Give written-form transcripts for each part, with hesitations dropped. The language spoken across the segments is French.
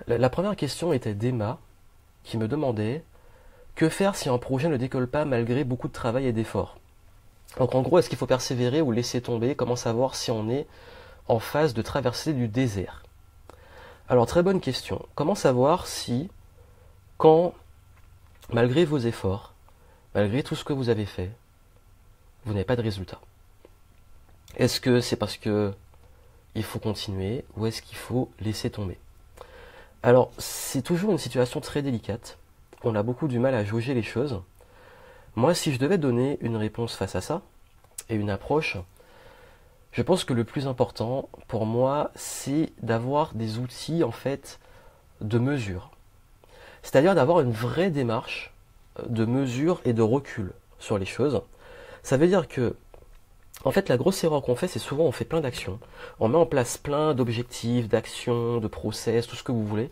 La première question était d'Emma, qui me demandait que faire si un projet ne décolle pas malgré beaucoup de travail et d'efforts. Donc en gros, est-ce qu'il faut persévérer ou laisser tomber? Comment savoir si on est en phase de traversée du désert? Alors très bonne question. Comment savoir si, quand, malgré vos efforts, malgré tout ce que vous avez fait, vous n'avez pas de résultat? Est-ce que c'est parce que il faut continuer ou est-ce qu'il faut laisser tomber? Alors c'est toujours une situation très délicate. On a beaucoup du mal à jauger les choses. Moi, si je devais donner une réponse face à ça et une approche, je pense que le plus important pour moi, c'est d'avoir des outils en fait de mesure. C'est-à-dire d'avoir une vraie démarche de mesure et de recul sur les choses. Ça veut dire que, en fait, la grosse erreur qu'on fait, c'est souvent on fait plein d'actions. On met en place plein d'objectifs, d'actions, de process, tout ce que vous voulez,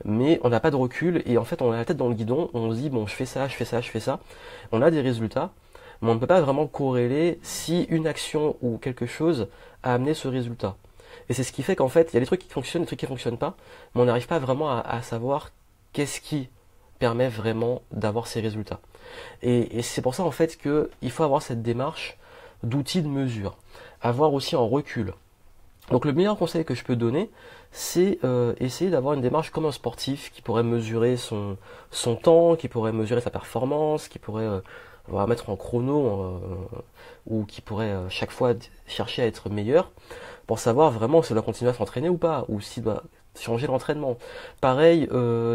mais on n'a pas de recul et en fait on a la tête dans le guidon, on se dit bon je fais ça, je fais ça, je fais ça, on a des résultats, mais on ne peut pas vraiment corréler si une action ou quelque chose a amené ce résultat. Et c'est ce qui fait qu'en fait il y a des trucs qui fonctionnent, des trucs qui ne fonctionnent pas, mais on n'arrive pas vraiment à savoir qu'est-ce qui permet vraiment d'avoir ces résultats. Et c'est pour ça en fait qu'il faut avoir cette démarche d'outils de mesure, avoir aussi un recul. Donc le meilleur conseil que je peux donner, c'est essayer d'avoir une démarche comme un sportif qui pourrait mesurer son temps, qui pourrait mesurer sa performance, qui pourrait voilà, mettre en chrono ou qui pourrait chaque fois chercher à être meilleur pour savoir vraiment s'il doit continuer à s'entraîner ou pas, ou s'il doit changer l'entraînement. Pareil,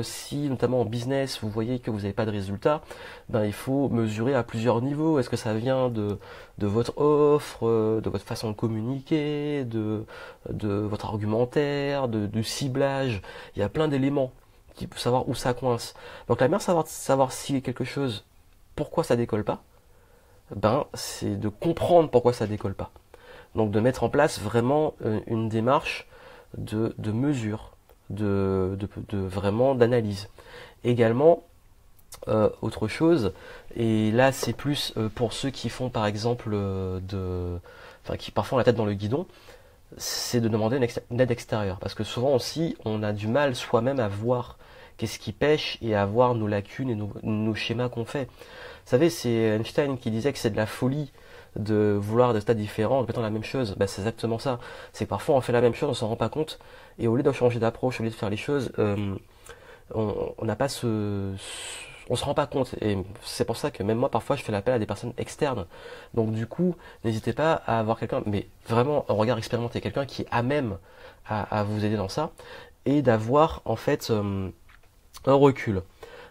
si notamment en business vous voyez que vous n'avez pas de résultats, ben il faut mesurer à plusieurs niveaux. Est-ce que ça vient de votre offre, de votre façon de communiquer, de votre argumentaire, du ciblage? Il y a plein d'éléments qui peuvent savoir où ça coince. Donc la meilleure savoir si quelque chose, pourquoi ça décolle pas, ben c'est de comprendre pourquoi ça décolle pas. Donc de mettre en place vraiment une démarche de mesure, de vraiment d'analyse. Également, autre chose, et là c'est plus pour ceux qui font par exemple enfin qui parfois ont la tête dans le guidon, c'est de demander une aide extérieure. Parce que souvent aussi, on a du mal soi-même à voir qu'est-ce qui pêche et à voir nos lacunes et nos schémas qu'on fait. Vous savez, c'est Einstein qui disait que c'est de la folie de vouloir des stades différents en répétant la même chose. Ben, c'est exactement ça. C'est que parfois on fait la même chose, on s'en rend pas compte, et au lieu de changer d'approche, au lieu de faire les choses, on n'a pas on se rend pas compte. Et c'est pour ça que même moi, parfois, je fais l'appel à des personnes externes. Donc du coup, n'hésitez pas à avoir quelqu'un, mais vraiment un regard expérimenté, quelqu'un qui est à même à vous aider dans ça, et d'avoir en fait un recul.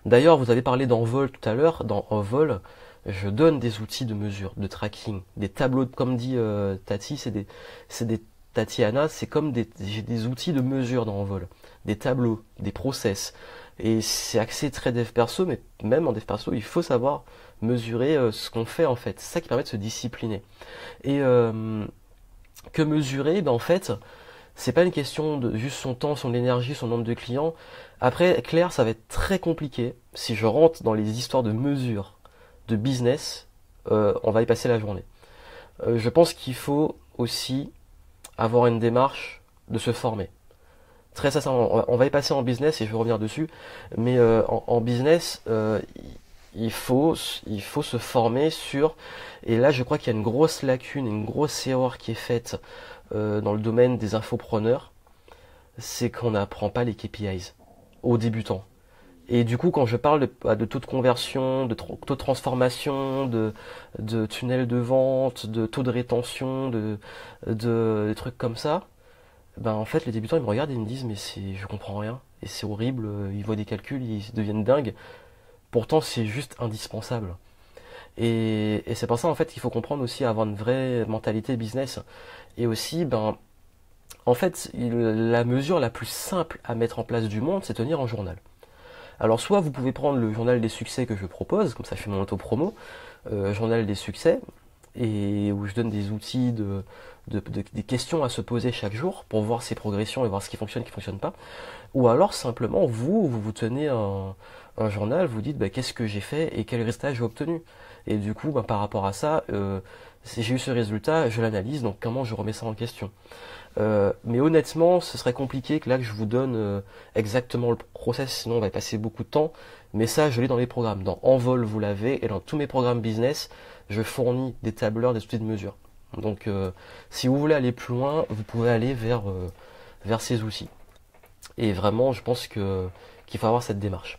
D'ailleurs, vous avez parlé d'envol tout à l'heure. Dans Envol, je donne des outils de mesure, de tracking, des tableaux, comme dit Tati, c'est des Tatiana, c'est comme j'ai des outils de mesure dans Envol, des tableaux, des process. Et c'est axé très dev perso, mais même en dev perso, il faut savoir mesurer ce qu'on fait en fait. C'est ça qui permet de se discipliner. Et que mesurer? Ben en fait, c'est pas une question de juste son temps, son énergie, son nombre de clients. Après, clair, ça va être très compliqué. Si je rentre dans les histoires de mesure, de business, on va y passer la journée. Je pense qu'il faut aussi avoir une démarche de se former. Très sincèrement, on va y passer en business et je vais revenir dessus. Mais en business, il faut se former sur. Et là, je crois qu'il y a une grosse lacune, une grosse erreur qui est faite dans le domaine des infopreneurs, c'est qu'on n'apprend pas les KPIs aux débutants. Et du coup, quand je parle de taux de conversion, de taux de transformation, de tunnel de vente, de taux de rétention, des trucs comme ça, ben en fait, les débutants ils me regardent et ils me disent mais je comprends rien et c'est horrible. Ils voient des calculs, ils deviennent dingues. Pourtant, c'est juste indispensable. Et c'est pour ça en fait qu'il faut comprendre aussi avoir une vraie mentalité business. Et aussi, ben en fait, la mesure la plus simple à mettre en place du monde, c'est tenir un journal. Alors soit vous pouvez prendre le journal des succès que je propose, comme ça je fais mon auto-promo, journal des succès, et où je donne des outils des questions à se poser chaque jour pour voir ses progressions et voir ce qui fonctionne pas. Ou alors simplement vous tenez un journal, vous dites bah, qu'est-ce que j'ai fait et quel résultat j'ai obtenu. Et du coup, bah, par rapport à ça, si j'ai eu ce résultat, je l'analyse, donc comment je remets ça en question. Mais honnêtement, ce serait compliqué que je vous donne exactement le process, sinon on va y passer beaucoup de temps. Mais ça, je l'ai dans les programmes. Dans Envol, vous l'avez, et dans tous mes programmes business, je fournis des tableurs, des outils de mesure. Donc, si vous voulez aller plus loin, vous pouvez aller vers ces outils. Et vraiment, je pense qu'il faut avoir cette démarche.